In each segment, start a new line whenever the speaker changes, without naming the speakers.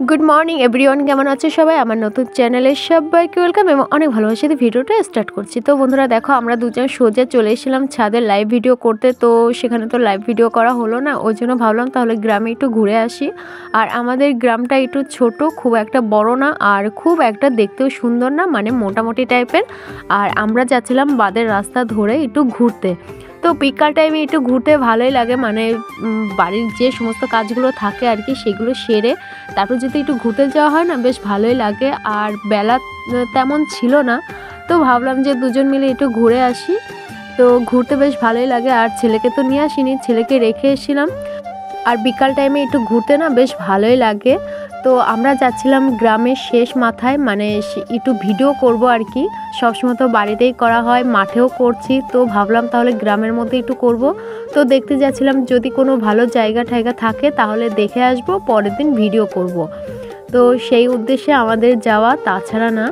Good morning everyone, কেমন আছো সবাই? আমার নতুন চ্যানেলে সবাইকে ওয়েলকাম এবং অনেক ভালোবাসি ভিডিওটা স্টার্ট করছি। তো বন্ধুরা দেখো, আমরা দুজন সোজা চলে এসেছিলাম ছাদে লাইভ ভিডিও করতে। তো সেখানে তো লাইভ ভিডিও করা হলো না, ওই জন্য ভাবলাম তাহলে গ্রামে একটু ঘুরে আসি। আর আমাদের গ্রামটা একটু ছোট, খুব একটা বড় না, আর খুব একটা দেখতেও সুন্দর না, মানে মোটামুটি টাইপের। আর আমরা যাচ্ছিলাম বাদের রাস্তা ধরে একটু ঘুরতে। তো বিকাল টাইমে একটু ঘুরতে ভালোই লাগে, মানে বাড়ির যে সমস্ত কাজগুলো থাকে আর কি সেগুলো সেরে তারপর যদি একটু ঘুরতে যাওয়া হয় না, বেশ ভালোই লাগে। আর বেলা তেমন ছিল না, তো ভাবলাম যে দুজন মিলে একটু ঘুরে আসি। তো ঘুরতে বেশ ভালোই লাগে। আর ছেলেকে তো নিয়ে আসিনি, ছেলেকে রেখে এসেছিলাম। আর বিকাল টাইমে একটু ঘুরতে না বেশ ভালোই লাগে। তো আমরা যাচ্ছিলাম গ্রামের শেষ মাথায়, মানে একটু ভিডিও করব আর কি। সবসময় তো বাড়িতেই করা হয়, মাঠেও করছি, তো ভাবলাম তাহলে গ্রামের মধ্যে একটু করব। তো দেখতে যাচ্ছিলাম যদি কোনো ভালো জায়গা ঠায়গা থাকে তাহলে দেখে আসব, পরের দিন ভিডিও করব। তো সেই উদ্দেশ্যে আমাদের যাওয়া, তাছাড়া না।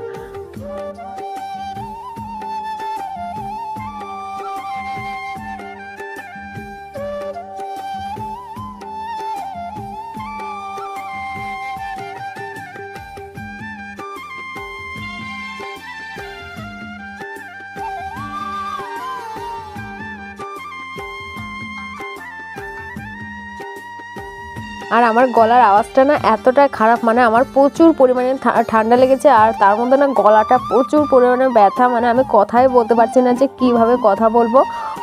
আর আমার গলার আওয়াজটা না এতটা খারাপ, মানে আমার প্রচুর পরিমাণে ঠান্ডা লেগেছে। আর তার মধ্যে না গলাটা প্রচুর পরিমাণে ব্যথা, মানে আমি কথাই বলতে পারছি না যে কিভাবে কথা বলবো।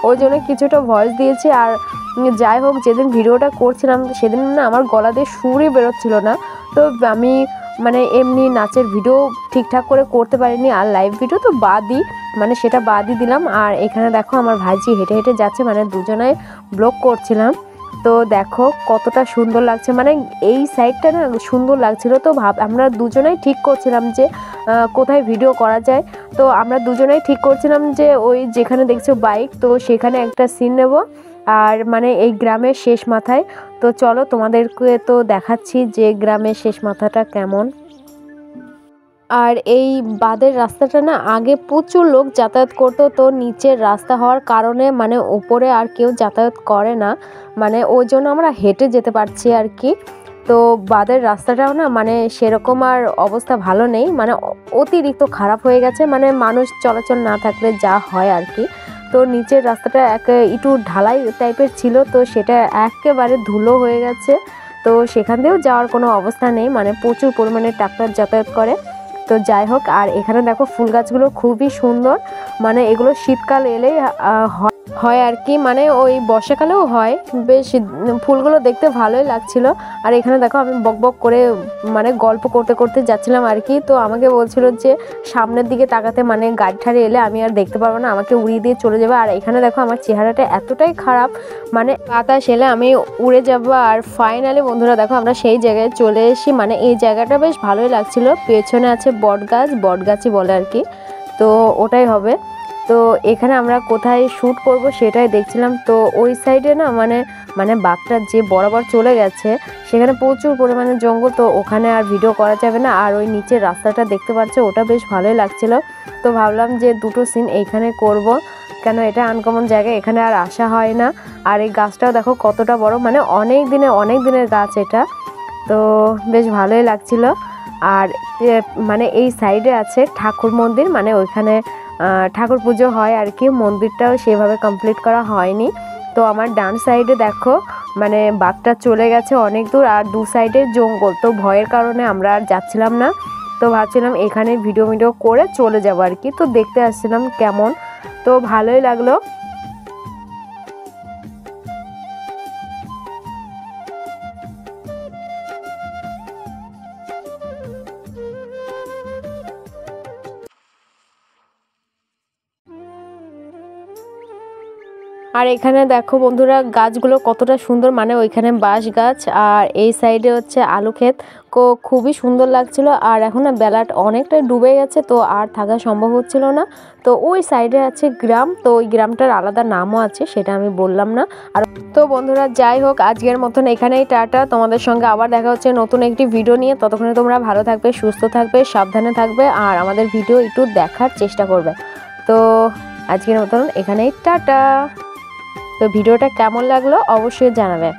ওই জন্য কিছুটা ভয়েস দিয়েছি। আর যাই হোক, যেদিন ভিডিওটা করছিলাম সেদিন না আমার গলা দিয়ে সুরই বেরোচ্ছিল না। তো আমি মানে এমনি নাচের ভিডিও ঠিকঠাক করে করতে পারিনি, আর লাইভ ভিডিও তো বাদই, মানে সেটা বাদই দিলাম। আর এখানে দেখো আমার ভাইজি হেঁটে হেঁটে যাচ্ছে, মানে দুজনে ব্লগ করছিলাম। তো দেখো কতটা সুন্দর লাগছে, মানে এই সাইডটা না সুন্দর লাগছিল। তো আমরা দুজনেই ঠিক করছিলাম যে কোথায় ভিডিও করা যায়। তো আমরা দুজনেই ঠিক করছিলাম যে ওই যেখানে দেখছো বাইক, তো সেখানে একটা সিন নেব। আর মানে এই গ্রামের শেষ মাথায়। তো চলো তোমাদেরকে তো দেখাচ্ছি যে গ্রামের শেষ মাথাটা কেমন। আর এই বাদের রাস্তাটা না আগে প্রচুর লোক যাতায়াত করতো, তো নিচের রাস্তা হওয়ার কারণে মানে উপরে আর কেউ যাতায়াত করে না, মানে ওই জন্য আমরা হেঁটে যেতে পারছি আর কি। তো বাদের রাস্তাটাও না মানে সেরকম আর অবস্থা ভালো নেই, মানে অতিরিক্ত খারাপ হয়ে গেছে, মানে মানুষ চলাচল না থাকলে যা হয় আর কি। তো নিচের রাস্তাটা একটু ঢালাই টাইপের ছিল, তো সেটা একেবারে ধুলো হয়ে গেছে। তো সেখান দিয়েও যাওয়ার কোনো অবস্থা নেই, মানে প্রচুর পরিমাণে ট্রাক্টর যাতায়াত করে। তো যাই হোক, আর এখানে দেখো ফুল গাছগুলো খুবই সুন্দর, মানে এগুলো শীতকাল এলেই হয় আর কি, মানে ওই বর্ষাকালেও হয়। বেশ ফুলগুলো দেখতে ভালোই লাগছিল। আর এখানে দেখো আমি বক বক করে মানে গল্প করতে করতে যাচ্ছিলাম আর কি। তো আমাকে বলছিল যে সামনের দিকে তাকাতে, মানে গাড়ি ঠাড়ি এলে আমি আর দেখতে পারবো না, আমাকে উড়িয়ে দিয়ে চলে যাবে। আর এখানে দেখো আমার চেহারাটা এতটাই খারাপ, মানে বাতাস এলে আমি উড়ে যাবো। আর ফাইনালি বন্ধুরা দেখো আমরা সেই জায়গায় চলে এসেছি, মানে এই জায়গাটা বেশ ভালোই লাগছিল। পেছনে আছে বট গাছ, বট গাছই বলে আর কি, তো ওটাই হবে। তো এখানে আমরা কোথায় শ্যুট করব সেটাই দেখছিলাম। তো ওই সাইডে না মানে বাঘটা যে বরাবর চলে গেছে সেখানে প্রচুর পরিমাণে জঙ্গল, তো ওখানে আর ভিডিও করা যাবে না। আর ওই নিচের রাস্তাটা দেখতে পাচ্ছে, ওটা বেশ ভালোই লাগছিল। তো ভাবলাম যে দুটো সিন এইখানে করব, কেন এটা আনকমন জায়গা, এখানে আর আসা হয় না। আর এই গাছটাও দেখো কতটা বড়, মানে অনেক দিনের গাছ এটা। তো বেশ ভালোই লাগছিল। আর মানে এই সাইডে আছে ঠাকুর মন্দির, মানে ওইখানে ঠাকুর পুজো হয় আর কি। মন্দিরটাও সেভাবে কমপ্লিট করা হয়নি। তো আমার ডান সাইডে দেখো মানে বাঘটা চলে গেছে অনেক দূর, আর দু সাইডে জঙ্গল, তো ভয়ের কারণে আমরা আর যাচ্ছিলাম না। তো ভাবছিলাম এখানে ভিডিও করে চলে যাবো আর কি। তো দেখতে আসছিলাম কেমন, তো ভালোই লাগলো। আর এখানে দেখো বন্ধুরা গাছগুলো কতটা সুন্দর, মানে ওইখানে বাঁশ গাছ আর এই সাইডে হচ্ছে আলু ক্ষেত, খুবই সুন্দর লাগছিল। আর এখন না বেলাটা অনেকটাই ডুবে গেছে, তো আর থাকা সম্ভব হচ্ছিল না। তো ওই সাইডে আছে গ্রাম, তো ওই গ্রামটার আলাদা নামও আছে, সেটা আমি বললাম না। আর তো বন্ধুরা যাই হোক, আজকের মতন এখানেই টাটা। তোমাদের সঙ্গে আবার দেখা হচ্ছে নতুন একটি ভিডিও নিয়ে। ততক্ষণে তোমরা ভালো থাকবে, সুস্থ থাকবে, সাবধানে থাকবে, আর আমাদের ভিডিও একটু দেখার চেষ্টা করবে। তো আজকের মতন এখানেই টাটা। তো ভিডিওটা কেমন লাগলো অবশ্যই জানাবে।